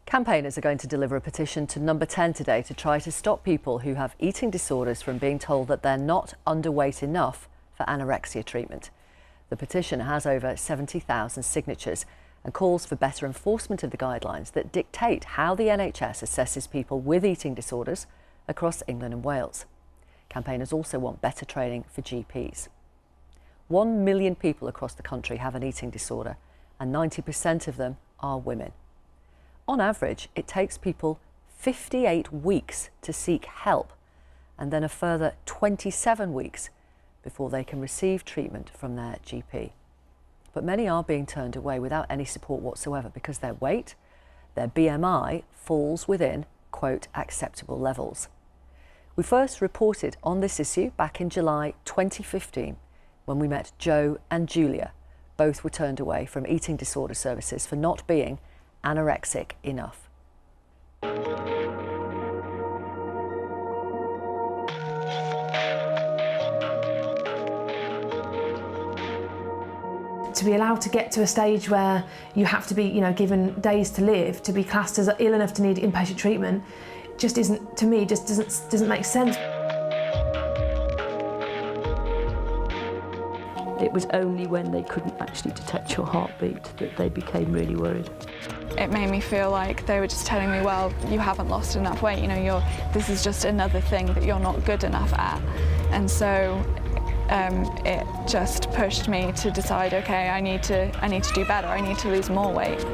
Campaigners are going to deliver a petition to Number 10 today to try to stop people who have eating disorders from being told that they're not underweight enough for anorexia treatment. The petition has over 70,000 signatures and calls for better enforcement of the guidelines that dictate how the NHS assesses people with eating disorders across England and Wales. Campaigners also want better training for GPs. 1 million people across the country have an eating disorder, and 90% of them are women. On average, it takes people 58 weeks to seek help, and then a further 27 weeks before they can receive treatment from their GP. But many are being turned away without any support whatsoever because their weight, their BMI, falls within, quote, acceptable levels. We first reported on this issue back in July 2015 when we met Joe and Julia. Both were turned away from eating disorder services for not being anorexic enough. To be allowed to get to a stage where you have to be, given days to live, to be classed as ill enough to need inpatient treatment, just isn't, to me, just doesn't make sense. It was only when they couldn't actually detect your heartbeat that they became really worried. It made me feel like they were just telling me, well, you haven't lost enough weight, this is just another thing that you're not good enough at. And so it just pushed me to decide, okay, I need to do better, I need to lose more weight.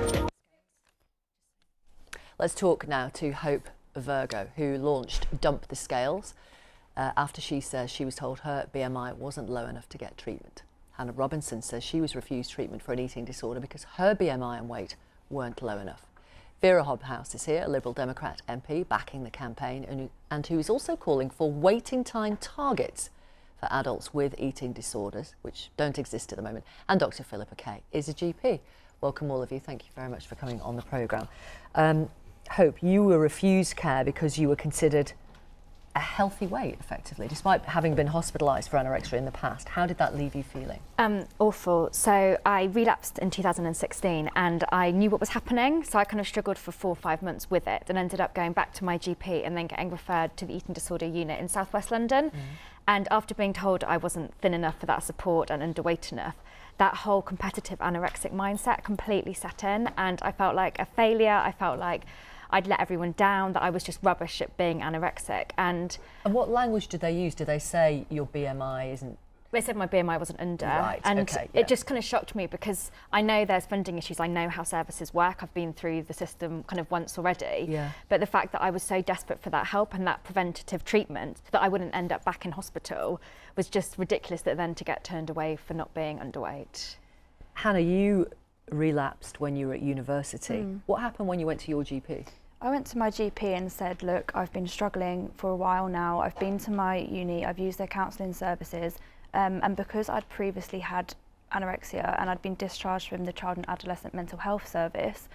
Let's talk now to Hope Virgo, who launched Dump the Scales after she says she was told her BMI wasn't low enough to get treatment. Hannah Robinson says she was refused treatment for an eating disorder because her BMI and weight weren't low enough. Vera Hobhouse is here, a Liberal Democrat MP backing the campaign and who is also calling for waiting time targets for adults with eating disorders, which don't exist at the moment. And Dr. Philippa Kay is a GP. Welcome all of you. Thank you very much for coming on the programme. Hope, you were refused care because you were considered a healthy weight, effectively, despite having been hospitalised for anorexia in the past. How did that leave you feeling? Awful. So I relapsed in 2016 and I knew what was happening, so I kind of struggled for 4 or 5 months with it and ended up going back to my GP and then getting referred to the eating disorder unit in South West London. And after being told I wasn't thin enough for that support and underweight enough, that whole competitive anorexic mindset completely set in, and I felt like a failure. I felt like I'd let everyone down, that I was just rubbish at being anorexic. And what language did they use? Did they say your BMI isn't? They said my BMI wasn't under, right, and okay, yeah. It just kind of shocked me because I know there's funding issues, I know how services work, I've been through the system kind of once already, yeah. But the fact that I was so desperate for that help and that preventative treatment that I wouldn't end up back in hospital was just ridiculous, that then to get turned away for not being underweight. Hannah, you relapsed when you were at university. What happened when you went to your GP? I went to my GP and said, look, I've been struggling for a while now. I've been to my uni, I've used their counselling services, and because I'd previously had anorexia and I'd been discharged from the Child and Adolescent Mental Health Service,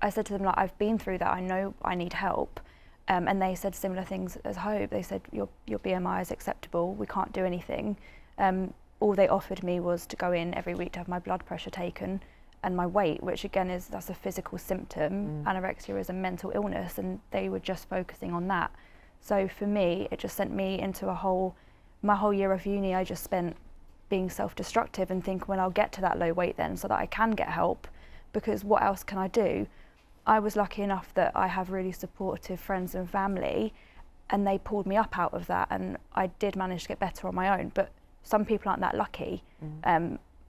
I said to them, like, I've been through that, I know I need help. And they said similar things as Hope. They said, your BMI is acceptable, we can't do anything. All they offered me was to go in every week to have my blood pressure taken and my weight, which again that's a physical symptom. Anorexia is a mental illness, and they were just focusing on that. So for me, it just sent me into my whole year of uni I just spent being self-destructive and thinking, well, I'll get to that low weight then so that I can get help, because what else can I do? I was lucky enough that I have really supportive friends and family, and they pulled me up out of that, and I did manage to get better on my own. But some people aren't that lucky.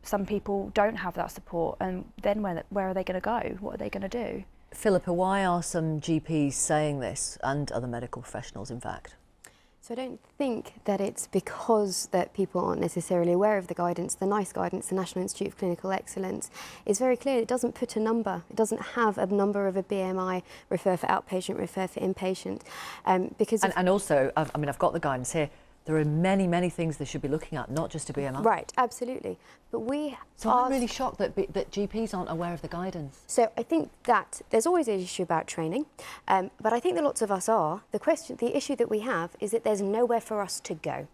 Some people don't have that support, and then where are they going to go? What are they going to do? Philippa, why are some GPs saying this, and other medical professionals, in fact? So I don't think that it's because that people aren't necessarily aware of the guidance. The NICE guidance, the National Institute of Clinical Excellence, is very clear. It doesn't put a number. It doesn't have a number of a BMI, refer for outpatient, refer for inpatient. Because and also, I've got the guidance here. There are many, many things they should be looking at, not just a BMI. Right, absolutely. But I'm really shocked that GPs aren't aware of the guidance. So I think that there's always an issue about training, but I think that lots of us are. The issue that we have is that there's nowhere for us to go.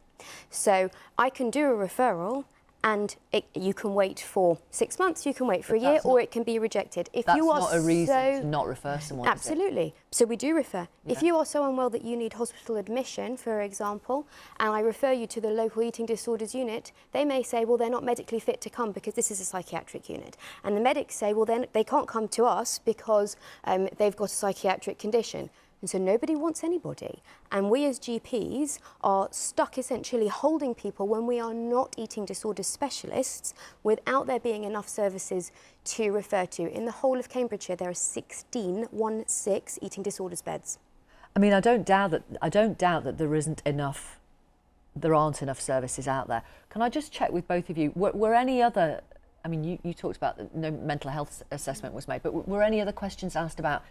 So I can do a referral and you can wait for 6 months, you can wait for a year, or it can be rejected. If that's you are not a reason to not refer someone. Absolutely. So we do refer. Yeah. If you are so unwell that you need hospital admission, for example, and I refer you to the local eating disorders unit, they may say, well, they're not medically fit to come because this is a psychiatric unit. And the medics say, well, then they can't come to us because they've got a psychiatric condition. And so nobody wants anybody. And we as GPs are stuck essentially holding people when we are not eating disorder specialists without there being enough services to refer to. In the whole of Cambridgeshire, there are 16 eating disorders beds. I mean, I don't doubt that there aren't enough services out there. Can I just check with both of you, were any other, I mean, you talked about that no mental health assessment was made, but were any other questions asked about,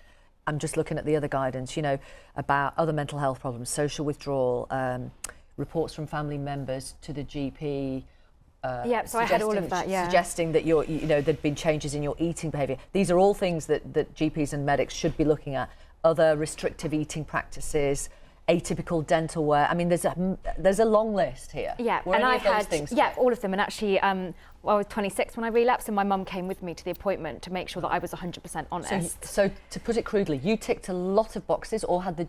I'm just looking at the other guidance, you know, about other mental health problems, social withdrawal, reports from family members to the GP. So I had all of that, yeah. Suggesting that there'd been changes in your eating behaviour. These are all things that GPs and medics should be looking at. Other restrictive eating practices, atypical dental wear. I mean, there's a long list here. Yeah, Were and any I of those had things all of them. And actually, I was 26 when I relapsed, and my mum came with me to the appointment to make sure that I was 100% honest. So to put it crudely, you ticked a lot of boxes, or had the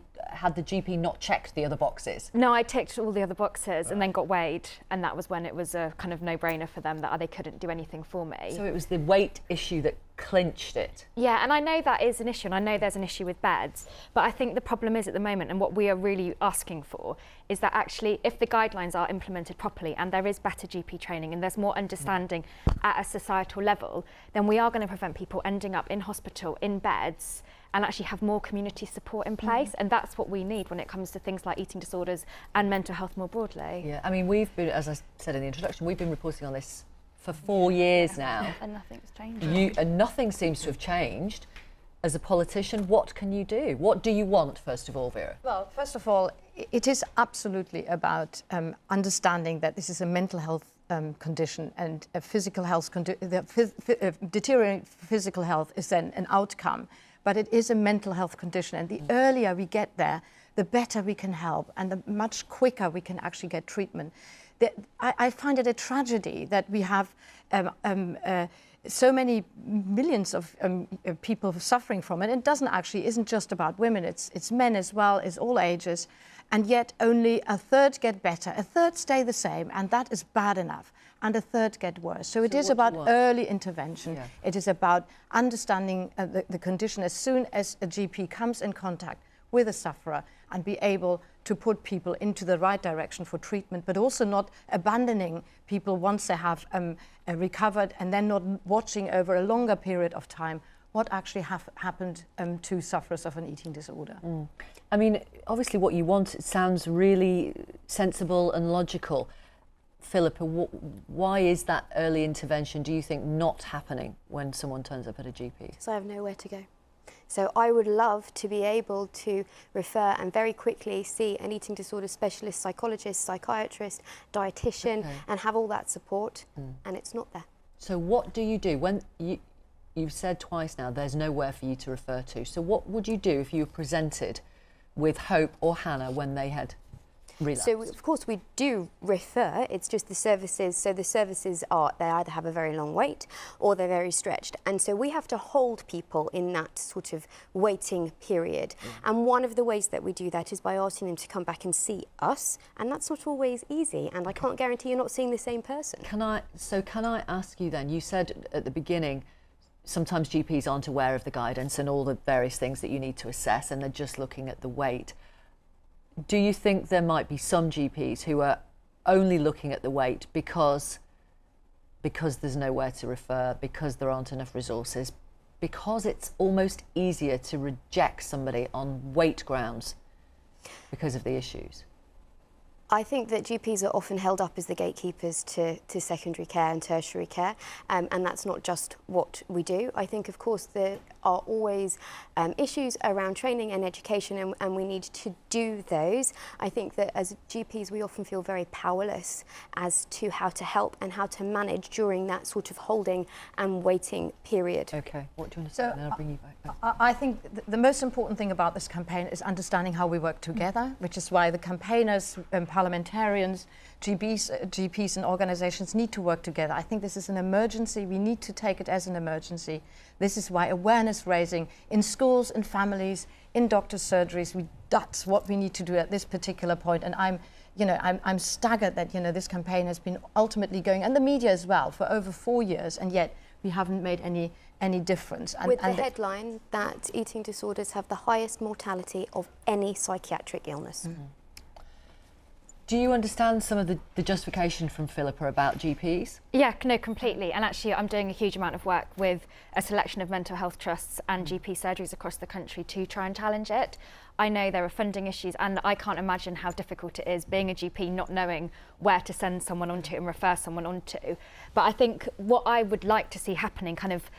GP not checked the other boxes? No, I ticked all the other boxes and then got weighed, and that was when it was a kind of no-brainer for them that they couldn't do anything for me. So it was the weight issue that clinched it. Yeah, and I know that is an issue, and I know there's an issue with beds, but I think the problem is at the moment, and what we are really asking for, is that actually if the guidelines are implemented properly and there is better GP training and there's more understanding at a societal level, then we are going to prevent people ending up in hospital, in beds, and actually have more community support in place. And that's what we need when it comes to things like eating disorders and mental health more broadly. Yeah, I mean, we've been, as I said in the introduction, we've been reporting on this for 4 years now. And nothing's changed. And nothing seems to have changed. As a politician, what can you do? What do you want, first of all, Vera? Well, first of all, it is absolutely about understanding that this is a mental health condition, and a physical health deteriorating physical health is then an outcome. But it is a mental health condition, and the earlier we get there, the better we can help, and the much quicker we can actually get treatment. I find it a tragedy that we have so many millions of people suffering from it. It isn't just about women, it's men as well, it's all ages, and yet only a third get better, a third stay the same, and that is bad enough, and a third get worse. So it is about early intervention. Yeah. It is about understanding the condition as soon as a GP comes in contact with a sufferer, and be able to put people into the right direction for treatment, but also not abandoning people once they have recovered, and then not watching over a longer period of time what actually happened to sufferers of an eating disorder. Mm. I mean, obviously what you want, it sounds really sensible and logical. Philippa, why is that early intervention, do you think, not happening when someone turns up at a GP? So I have nowhere to go. So I would love to be able to refer and very quickly see an eating disorder specialist, psychologist, psychiatrist, dietitian, and have all that support, and it's not there. So what do you do when you've said twice now there's nowhere for you to refer to? So what would you do if you were presented with Hope or Hannah when they had relapsed? So of course we do refer, it's just the services, so the services they either have a very long wait or they're very stretched, and so we have to hold people in that sort of waiting period. And one of the ways that we do that is by asking them to come back and see us, and that's not always easy, and I can't guarantee you're not seeing the same person. Can I ask you then, you said at the beginning sometimes GPs aren't aware of the guidance and all the various things that you need to assess, and they're just looking at the weight. Do you think there might be some GPs who are only looking at the weight because there's nowhere to refer, because there aren't enough resources, because it's almost easier to reject somebody on weight grounds because of the issues? I think that GPs are often held up as the gatekeepers to secondary care and tertiary care, and that's not just what we do. I think, of course, are always issues around training and education, and we need to do those. I think that as GPs we often feel very powerless as to how to help and how to manage during that sort of holding and waiting period. Okay, what do you want to say? And then I'll bring you back. I think the most important thing about this campaign is understanding how we work together, which is why the campaigners, parliamentarians, GPs and organisations need to work together. I think this is an emergency. We need to take it as an emergency. This is why awareness raising in schools, in families, in doctors' surgeries, that's what we need to do at this particular point. And I'm staggered that this campaign has been ultimately going, and the media as well, for over 4 years, and yet we haven't made any difference. With the headline that eating disorders have the highest mortality of any psychiatric illness. Mm-hmm. Do you understand some of the justification from Philippa about GPs? Yeah, no, completely. And actually, I'm doing a huge amount of work with a selection of mental health trusts and GP surgeries across the country to try and challenge it. I know there are funding issues, and I can't imagine how difficult it is being a GP not knowing where to send someone onto and refer someone onto. But I think what I would like to see happening kind of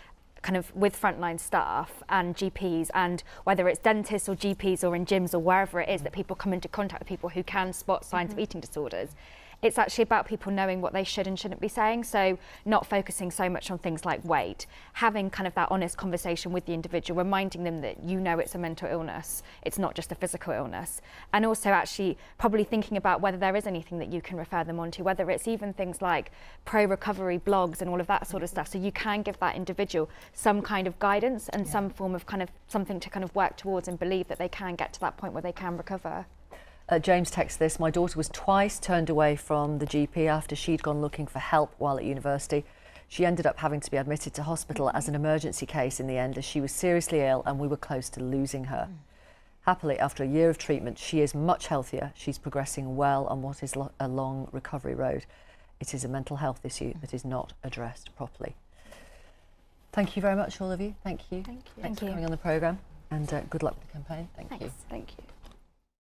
with frontline staff and GPs, and whether it's dentists or GPs or in gyms or wherever it is that people come into contact with people who can spot signs of eating disorders, it's actually about people knowing what they should and shouldn't be saying. So not focusing so much on things like weight, having kind of that honest conversation with the individual, reminding them that it's a mental illness, it's not just a physical illness. And also actually probably thinking about whether there is anything that you can refer them onto, whether it's even things like pro-recovery blogs and all of that sort of stuff. So you can give that individual some kind of guidance and some form of kind of something to kind of work towards and believe that they can get to that point where they can recover. James texts this: my daughter was twice turned away from the GP after she'd gone looking for help while at university. She ended up having to be admitted to hospital as an emergency case in the end, as she was seriously ill and we were close to losing her. Happily, after a year of treatment, she is much healthier. She's progressing well on what is a long recovery road. It is a mental health issue that is not addressed properly. Thank you very much, all of you. Thank you. Thank you. Thanks for coming on the programme, and good luck with the campaign. Thank you. Thank you.